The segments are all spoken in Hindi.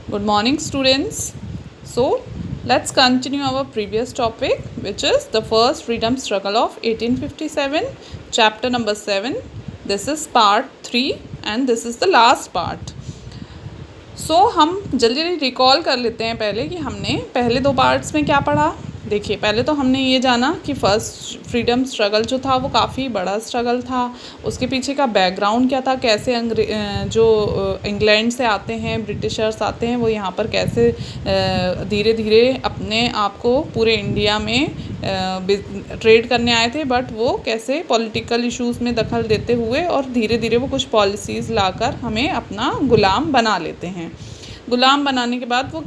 Good morning, students. So, let's continue our previous topic, which is the first freedom struggle of 1857, chapter number 7. This is part 3 and this is the last part. हम जल्दी रिकॉल कर लेते हैं पहले कि हमने पहले दो पार्ट्स में क्या पढ़ा। देखिए, पहले तो हमने ये जाना कि फ़र्स्ट फ्रीडम स्ट्रगल जो था वो काफ़ी बड़ा स्ट्रगल था। उसके पीछे का बैकग्राउंड क्या था, कैसे जो इंग्लैंड से आते हैं, ब्रिटिशर्स आते हैं, वो यहाँ पर कैसे धीरे धीरे अपने आप को पूरे इंडिया में ट्रेड करने आए थे, बट वो कैसे पॉलिटिकल इश्यूज़ में दखल देते हुए और धीरे धीरे वो कुछ पॉलिसीज़ लाकर हमें अपना गुलाम बना लेते हैं। गुलाम बनाने के बाद वो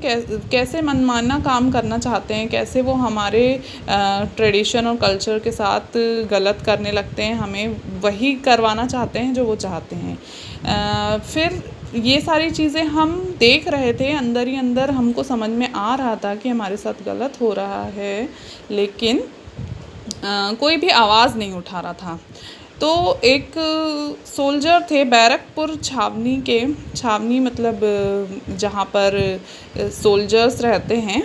कैसे मनमाना काम करना चाहते हैं, कैसे वो हमारे ट्रेडिशन और कल्चर के साथ गलत करने लगते हैं, हमें वही करवाना चाहते हैं जो वो चाहते हैं। फिर ये सारी चीज़ें हम देख रहे थे, अंदर ही अंदर हमको समझ में आ रहा था कि हमारे साथ गलत हो रहा है, लेकिन कोई भी आवाज़ नहीं उठा रहा था। तो एक सोल्जर थे बैरकपुर छावनी मतलब जहाँ पर सोल्जर्स रहते हैं,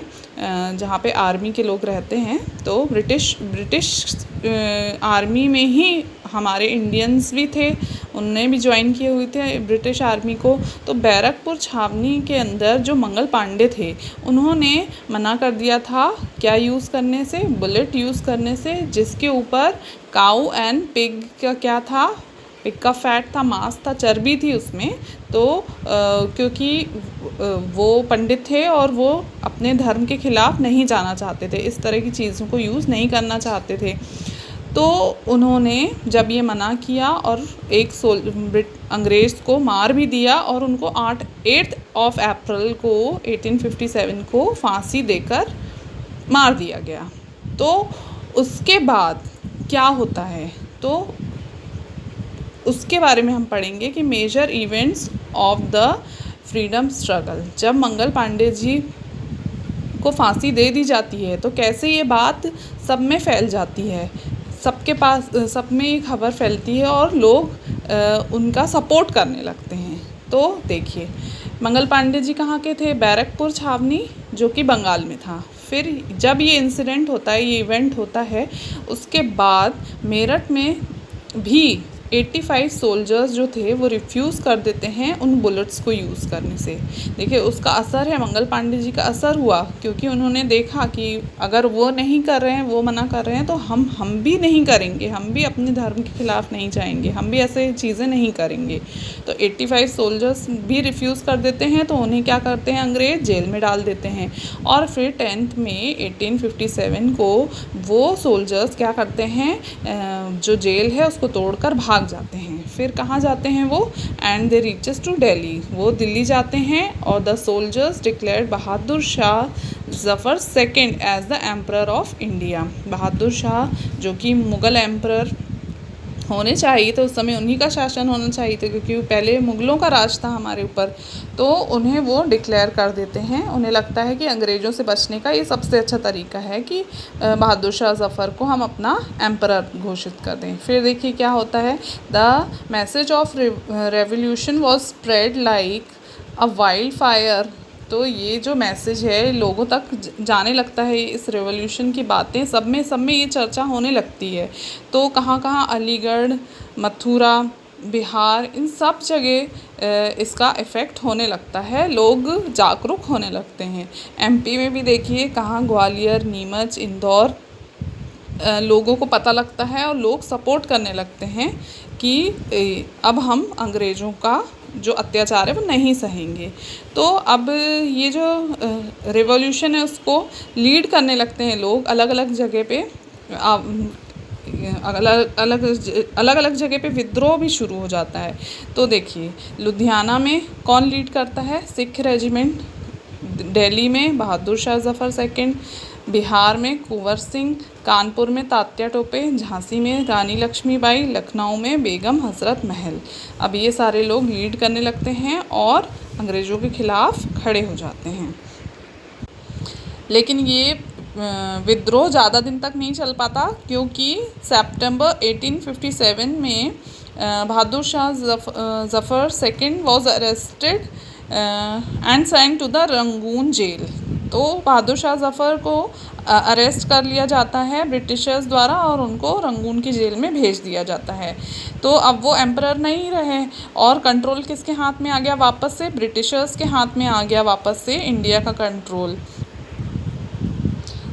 जहाँ पे आर्मी के लोग रहते हैं। तो ब्रिटिश आर्मी में ही हमारे इंडियंस भी थे, उनने भी ज्वाइन किए हुए थे ब्रिटिश आर्मी को। तो बैरकपुर छावनी के अंदर जो मंगल पांडे थे, उन्होंने मना कर दिया था क्या यूज़ करने से, बुलेट यूज़ करने से, जिसके ऊपर काऊ एंड पिग का क्या था, पिग का फैट था, मांस था, चर्बी थी उसमें। तो क्योंकि वो पंडित थे और वो अपने धर्म के ख़िलाफ़ नहीं जाना चाहते थे, इस तरह की चीज़ों को यूज़ नहीं करना चाहते थे। तो उन्होंने जब ये मना किया और एक अंग्रेज़ को मार भी दिया और उनको 8 अप्रैल को 1857 को फांसी देकर मार दिया गया। तो उसके बाद क्या होता है, तो उसके बारे में हम पढ़ेंगे कि major events of the freedom struggle. जब मंगल पांडे जी को फांसी दे दी जाती है तो कैसे ये बात सब में फैल जाती है, सबके पास सब में ये खबर फैलती है और लोग उनका सपोर्ट करने लगते हैं। तो देखिए, मंगल पांडे जी कहाँ के थे, बैरकपुर छावनी, जो कि बंगाल में था। फिर जब ये इंसिडेंट होता है, ये इवेंट होता है, उसके बाद मेरठ में भी 85 सोल्जर्स जो थे वो रिफ्यूज़ कर देते हैं उन बुलेट्स को यूज़ करने से। देखिए, उसका असर है, मंगल पांडे जी का असर हुआ, क्योंकि उन्होंने देखा कि अगर वो नहीं कर रहे हैं, वो मना कर रहे हैं, तो हम भी नहीं करेंगे, हम भी अपने धर्म के ख़िलाफ़ नहीं जाएंगे, हम भी ऐसे चीज़ें नहीं करेंगे। तो 85 सोल्जर्स भी रिफ्यूज़ कर देते हैं, तो उन्हें क्या करते हैं, अंग्रेज़ जेल में डाल देते हैं। और फिर 10 मई 1857 को वो सोल्जर्स क्या करते हैं, जो जेल है उसको तोड़कर भाग जाते हैं। फिर कहाँ जाते हैं वो, and they reaches to Delhi, वो दिल्ली जाते हैं। और the soldiers declared Bahadur Shah Zafar second as the emperor of India. Bahadur Shah जो कि मुग़ल एम्परर होने चाहिए थे, उस समय उन्हीं का शासन होना चाहिए था, क्योंकि पहले मुग़लों का राज था हमारे ऊपर। तो उन्हें वो डिक्लेयर कर देते हैं। उन्हें लगता है कि अंग्रेज़ों से बचने का ये सबसे अच्छा तरीका है कि बहादुर शाह ज़फ़र को हम अपना एम्परर घोषित कर दें। फिर देखिए क्या होता है, the message of revolution was spread like a wild fire. तो ये जो मैसेज है लोगों तक जाने लगता है, इस रेवोल्यूशन की बातें सब में ये चर्चा होने लगती है। तो कहाँ कहाँ, अलीगढ़, मथुरा, बिहार, इन सब जगह इसका इफ़ेक्ट होने लगता है, लोग जागरूक होने लगते हैं। एमपी में भी देखिए कहाँ, ग्वालियर, नीमच, इंदौर, लोगों को पता लगता है और लोग सपोर्ट करने लगते हैं कि अब हम अंग्रेज़ों का जो अत्याचार है वो नहीं सहेंगे। तो अब ये जो रिवॉल्यूशन है उसको लीड करने लगते हैं लोग अलग अलग जगह पे, अलग अलग जगह पे विद्रोह भी शुरू हो जाता है। तो देखिए, लुधियाना में कौन लीड करता है, सिख रेजिमेंट, दिल्ली में बहादुर शाह ज़फ़र सेकंड, बिहार में कुंवर सिंह, कानपुर में तात्या टोपे, झांसी में रानी लक्ष्मीबाई, लखनऊ में बेगम हज़रत महल। अब ये सारे लोग लीड करने लगते हैं और अंग्रेज़ों के ख़िलाफ़ खड़े हो जाते हैं। लेकिन ये विद्रोह ज़्यादा दिन तक नहीं चल पाता, क्योंकि सितंबर 1857 में Bahadur Shah Zafar second was arrested and sent to the Rangoon jail. तो बहादुर शाह ज़फ़र को अरेस्ट कर लिया जाता है ब्रिटिशर्स द्वारा और उनको रंगून की जेल में भेज दिया जाता है। तो अब वो एम्परर नहीं रहे और कंट्रोल किसके हाथ में आ गया वापस से, ब्रिटिशर्स के हाथ में आ गया वापस से इंडिया का कंट्रोल।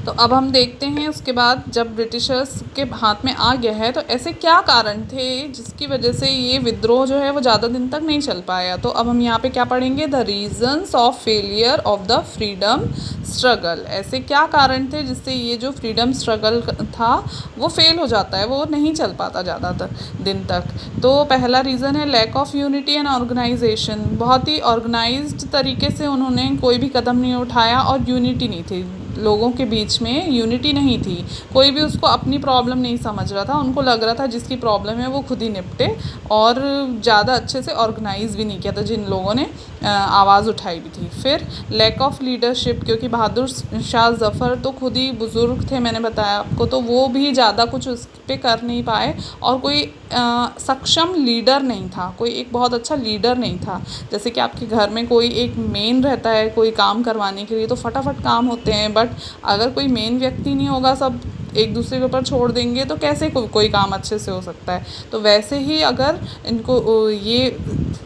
तो अब हम देखते हैं उसके बाद जब ब्रिटिशर्स के हाथ में आ गया है तो ऐसे क्या कारण थे जिसकी वजह से ये विद्रोह जो है वो ज़्यादा दिन तक नहीं चल पाया। तो अब हम यहाँ पे क्या पढ़ेंगे, the reasons of failure of the freedom struggle. ऐसे क्या कारण थे जिससे ये जो फ्रीडम स्ट्रगल था वो फेल हो जाता है, वो नहीं चल पाता ज़्यादा दिन तक। तो पहला रीज़न है lack of unity and organisation. बहुत ही ऑर्गेनाइज्ड तरीके से उन्होंने कोई भी कदम नहीं उठाया और यूनिटी नहीं थी, लोगों के बीच में यूनिटी नहीं थी। कोई भी उसको अपनी प्रॉब्लम नहीं समझ रहा था, उनको लग रहा था जिसकी प्रॉब्लम है वो खुद ही निपटे, और ज़्यादा अच्छे से ऑर्गेनाइज भी नहीं किया था जिन लोगों ने आवाज़ उठाई भी थी। फिर लैक ऑफ लीडरशिप, क्योंकि बहादुर शाह ज़फ़र तो खुद ही बुज़ुर्ग थे, मैंने बताया आपको, तो वो भी ज़्यादा कुछ उस पर कर नहीं पाए और कोई सक्षम लीडर नहीं था, कोई एक बहुत अच्छा लीडर नहीं था। जैसे कि आपके घर में कोई एक मेन रहता है कोई काम करवाने के लिए तो फटाफट काम होते हैं, बट अगर कोई मेन व्यक्ति नहीं होगा, सब एक दूसरे के ऊपर छोड़ देंगे तो कैसे कोई काम अच्छे से हो सकता है। तो वैसे ही अगर इनको ये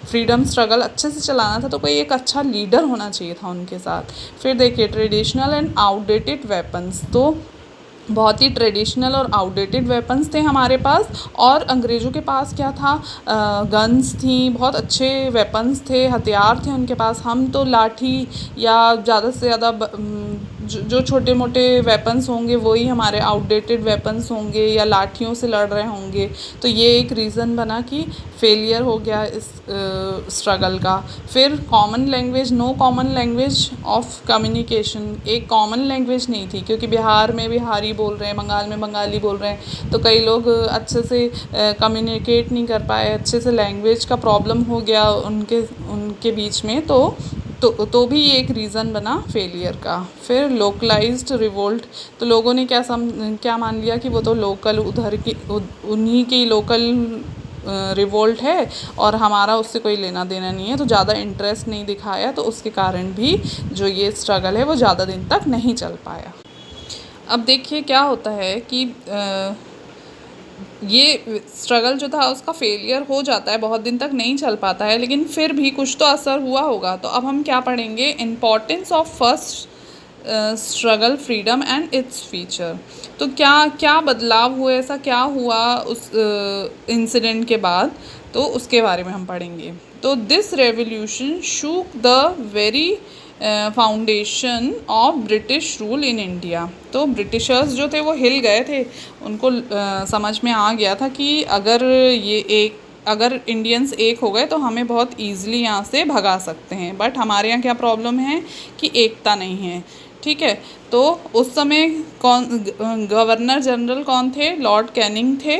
फ्रीडम स्ट्रगल अच्छे से चलाना था तो कोई एक अच्छा लीडर होना चाहिए था उनके साथ। फिर देखिए ट्रेडिशनल एंड आउटडेटेड वेपन्स, तो बहुत ही ट्रेडिशनल और आउटडेटेड वेपन्स थे हमारे पास, और अंग्रेज़ों के पास क्या था, गन्स थी, बहुत अच्छे वेपन्स थे, हथियार थे उनके पास। हम तो लाठी या ज़्यादा से ज़्यादा जो छोटे मोटे वेपन्स होंगे वही हमारे आउटडेटेड वेपन्स होंगे या लाठियों से लड़ रहे होंगे। तो ये एक रीज़न बना कि फेलियर हो गया इस स्ट्रगल का। फिर common language, no common language of communication, एक कॉमन लैंग्वेज नहीं थी, क्योंकि बिहार में बिहारी बोल रहे हैं, बंगाल में बंगाली बोल रहे हैं, तो कई लोग अच्छे से कम्युनिकेट नहीं कर पाए, अच्छे से लैंग्वेज का प्रॉब्लम हो गया उनके बीच में। तो भी ये एक रीज़न बना फेलियर का। फिर लोकलाइज्ड रिवोल्ट, तो लोगों ने क्या मान लिया कि वो तो लोकल उन्हीं की लोकल रिवोल्ट है और हमारा उससे कोई लेना देना नहीं है, तो ज़्यादा इंटरेस्ट नहीं दिखाया, तो उसके कारण भी जो ये स्ट्रगल है वो ज़्यादा दिन तक नहीं चल पाया। अब देखिए क्या होता है कि ये स्ट्रगल जो था उसका फेलियर हो जाता है, बहुत दिन तक नहीं चल पाता है, लेकिन फिर भी कुछ तो असर हुआ होगा। तो अब हम क्या पढ़ेंगे, importance of first struggle freedom and its feature. तो क्या क्या बदलाव हुए, ऐसा क्या हुआ उस इंसिडेंट के बाद, तो उसके बारे में हम पढ़ेंगे। तो this revolution shook the very foundation of British rule in India. तो ब्रिटिशर्स जो थे वो हिल गए थे, उनको समझ में आ गया था कि अगर इंडियंस एक हो गए तो हमें बहुत ईज़िली यहाँ से भगा सकते हैं, बट हमारे यहाँ क्या प्रॉब्लम है कि एकता नहीं है। ठीक है, तो उस समय गवर्नर जनरल कौन थे, लॉर्ड कैनिंग थे,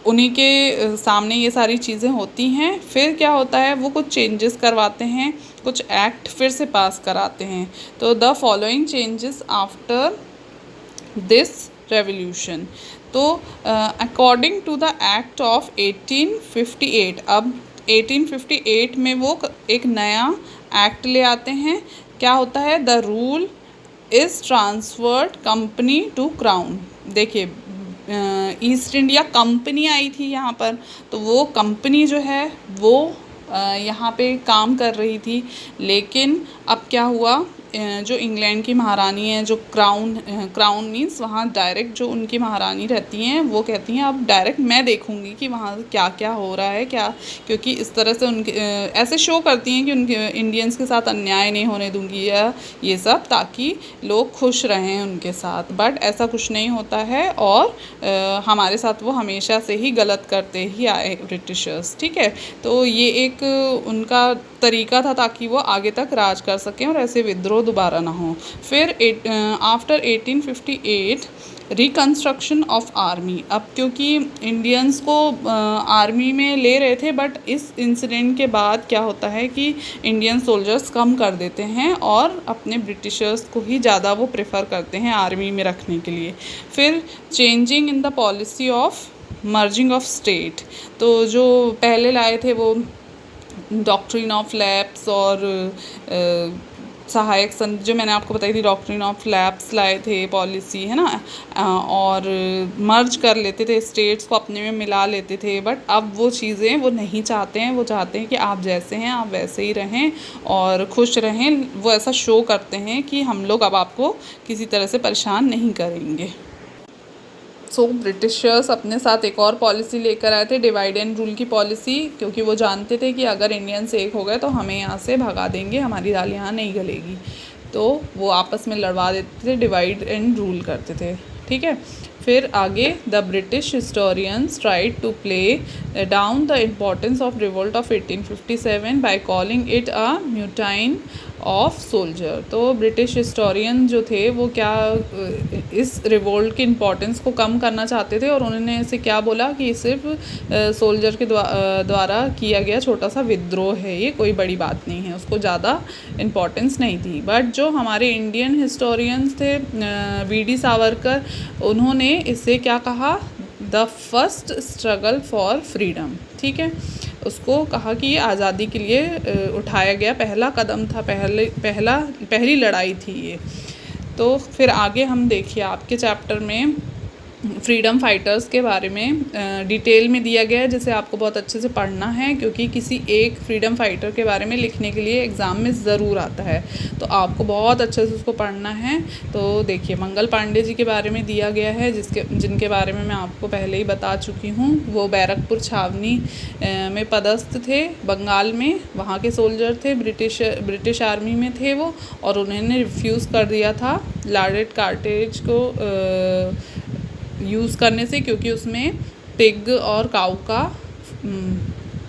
उन्हीं के सामने ये सारी चीज़ें होती हैं। फिर क्या होता है, वो कुछ चेंजेस करवाते हैं, कुछ एक्ट फिर से पास कराते हैं। तो the following changes after this revolution, तो according to the act of 1858, अब 1858 में वो एक नया एक्ट ले आते हैं। क्या होता है, the rule is transferred company to crown. देखिए ईस्ट इंडिया कंपनी आई थी यहाँ पर, तो वो कंपनी जो है वो यहाँ पे काम कर रही थी, लेकिन अब क्या हुआ, जो इंग्लैंड की महारानी है, जो क्राउन मीन्स वहाँ डायरेक्ट जो उनकी महारानी रहती हैं वो कहती हैं अब डायरेक्ट मैं देखूँगी कि वहाँ क्या क्या हो रहा है, क्या, क्योंकि इस तरह से उनके ऐसे शो करती हैं कि उनके इंडियंस के साथ अन्याय नहीं होने दूँगी या ये सब, ताकि लोग खुश रहें उनके साथ। बट ऐसा कुछ नहीं होता है, और हमारे साथ वो हमेशा से ही गलत करते ही आए ब्रिटिशर्स। ठीक है, तो ये एक उनका तरीका था ताकि वो आगे तक राज कर सकें और ऐसे विद्रोह दोबारा ना हो। फिर आफ्टर 1858 रिकन्स्ट्रक्शन ऑफ आर्मी, अब क्योंकि इंडियंस को आर्मी में ले रहे थे, बट इस इंसिडेंट के बाद क्या होता है कि इंडियन सोल्जर्स कम कर देते हैं और अपने ब्रिटिशर्स को ही ज़्यादा वो प्रेफर करते हैं आर्मी में रखने के लिए। फिर changing in the policy of merging of state, तो जो पहले लाए थे वो डॉक्ट्रिन ऑफ लैप्स और सहायक संधि जो मैंने आपको बताई थी, डॉक्ट्रिन ऑफ लैप्स लाए थे पॉलिसी, है ना, और मर्ज कर लेते थे, स्टेट्स को अपने में मिला लेते थे। बट अब वो चीज़ें वो नहीं चाहते हैं, वो चाहते हैं कि आप जैसे हैं आप वैसे ही रहें और खुश रहें। वो ऐसा शो करते हैं कि हम लोग अब आपको किसी तरह से परेशान नहीं करेंगे। सो ब्रिटिशर्स अपने साथ एक और पॉलिसी लेकर आए थे, डिवाइड एंड रूल की पॉलिसी, क्योंकि वो जानते थे कि अगर इंडियंस एक हो गए तो हमें यहाँ से भगा देंगे, हमारी दाल यहाँ नहीं गलेगी। तो वो आपस में लड़वा देते थे, डिवाइड एंड रूल करते थे। ठीक है, फिर आगे the British historians tried to play down the importance of revolt of 1857 by calling it a mutiny of soldier. तो ब्रिटिश हिस्टोरियन जो थे वो क्या इस रिवोल्ट की इम्पोर्टेंस को कम करना चाहते थे, और उन्होंने इसे क्या बोला कि सिर्फ सोल्जर के द्वारा किया गया छोटा सा विद्रोह है, ये कोई बड़ी बात नहीं है, उसको ज़्यादा इम्पोर्टेंस नहीं थी। बट जो हमारे इंडियन हिस्टोरियंस थे, वी.डी. सावरकर, उन्होंने इसे क्या कहा, the first struggle for freedom. ठीक है, उसको कहा कि ये आज़ादी के लिए उठाया गया पहला कदम था, पहली लड़ाई थी ये। तो फिर आगे हम देखिए आपके चैप्टर में फ्रीडम फाइटर्स के बारे में डिटेल में दिया गया है, जिसे आपको बहुत अच्छे से पढ़ना है, क्योंकि किसी एक फ्रीडम फाइटर के बारे में लिखने के लिए एग्ज़ाम में ज़रूर आता है, तो आपको बहुत अच्छे से उसको पढ़ना है। तो देखिए मंगल पांडे जी के बारे में दिया गया है, जिनके बारे में मैं आपको पहले ही बता चुकी हूँ। वो बैरकपुर छावनी में पदस्थ थे बंगाल में, वहाँ के सोल्जर थे, ब्रिटिश आर्मी में थे वो, और उन्होंने रिफ्यूज़ कर दिया था लॉर्ड कार्टेज को यूज़ करने से, क्योंकि उसमें पिग और काऊ का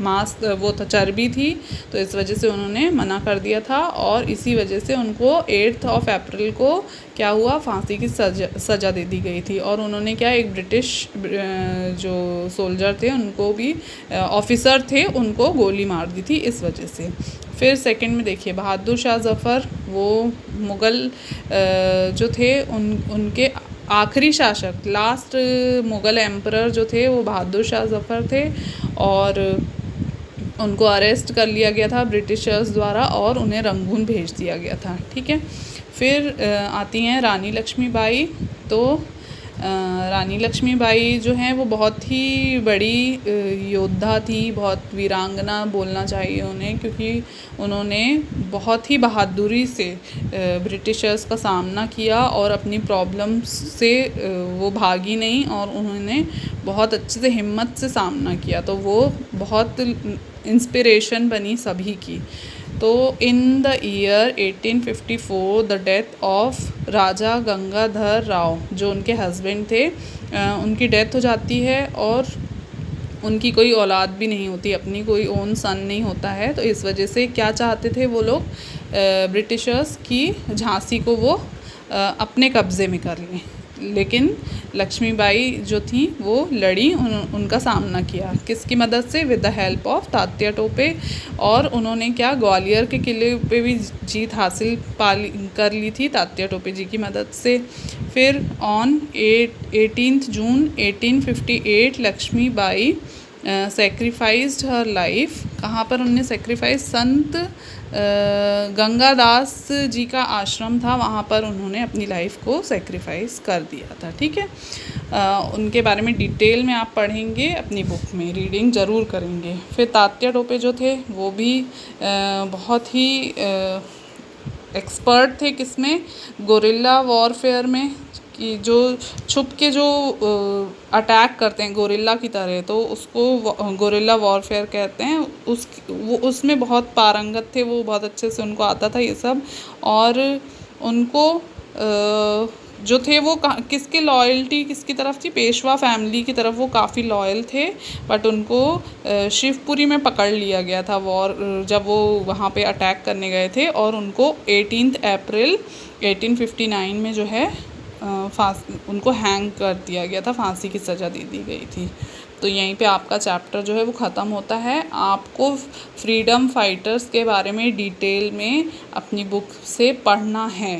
मांस वो था, चर्बी थी, तो इस वजह से उन्होंने मना कर दिया था। और इसी वजह से उनको 8 अप्रैल को क्या हुआ, फांसी की सज़ा दे दी गई थी। और उन्होंने क्या, एक ब्रिटिश जो सोल्जर थे उनको भी, ऑफिसर थे, उनको गोली मार दी थी इस वजह से। फिर सेकंड में देखिए बहादुर शाह ज़फ़र, वो मुग़ल जो थे उनके आखिरी शासक, लास्ट मुग़ल एम्परर जो थे वो बहादुर शाह ज़फ़र थे, और उनको अरेस्ट कर लिया गया था ब्रिटिशर्स द्वारा और उन्हें रंगून भेज दिया गया था। ठीक है, फिर आती हैं रानी लक्ष्मीबाई। तो रानी लक्ष्मीबाई जो हैं वो बहुत ही बड़ी योद्धा थी, बहुत वीरांगना बोलना चाहिए उन्हें, क्योंकि उन्होंने बहुत ही बहादुरी से ब्रिटिशर्स का सामना किया और अपनी प्रॉब्लम्स से वो भागी नहीं, और उन्होंने बहुत अच्छे से हिम्मत से सामना किया, तो वो बहुत इंस्पिरेशन बनी सभी की। तो in the year 1854 the death of Raja Gangadhar Rao, जो उनके हस्बैंड थे, उनकी डेथ हो जाती है, और उनकी कोई औलाद भी नहीं होती, अपनी कोई ओन सन नहीं होता है। तो इस वजह से क्या चाहते थे वो लोग, ब्रिटिशर्स की झांसी को वो अपने कब्ज़े में कर लें, लेकिन लक्ष्मीबाई जो थी वो लड़ी, उनका सामना किया, किसकी मदद से, with the help of Tatya Tope. और उन्होंने क्या, ग्वालियर के किले पे भी जीत हासिल कर ली थी तात्या टोपे जी की मदद से। फिर on 18 June 1858 Lakshmibai sacrificed her life. कहाँ पर उनने सेक्रीफाइस, संत गंगादास जी का आश्रम था, वहाँ पर उन्होंने अपनी लाइफ को सेक्रीफाइस कर दिया था। ठीक है, उनके बारे में डिटेल में आप पढ़ेंगे अपनी बुक में, रीडिंग ज़रूर करेंगे। फिर तात्या टोपे जो थे वो भी बहुत ही एक्सपर्ट थे, किसमें, गोरिल्ला वॉरफेयर में, कि जो छुप के जो अटैक करते हैं गोरिल्ला की तरह, तो उसको गोरिल्ला वॉरफेयर कहते हैं। वो उसमें बहुत पारंगत थे, वो बहुत अच्छे से उनको आता था ये सब। और उनको जो थे वो किसके लॉयल्टी किसकी तरफ थी, पेशवा फैमिली की तरफ वो काफ़ी लॉयल थे। बट उनको शिवपुरी में पकड़ लिया गया था जब वो वहाँ पे अटैक करने गए थे, और उनको 18 अप्रैल 1859 में जो है उनको हैंग कर दिया गया था, फांसी की सज़ा दे दी गई थी। तो यहीं पे आपका चैप्टर जो है वो ख़त्म होता है। आपको फ्रीडम फाइटर्स के बारे में डिटेल में अपनी बुक से पढ़ना है।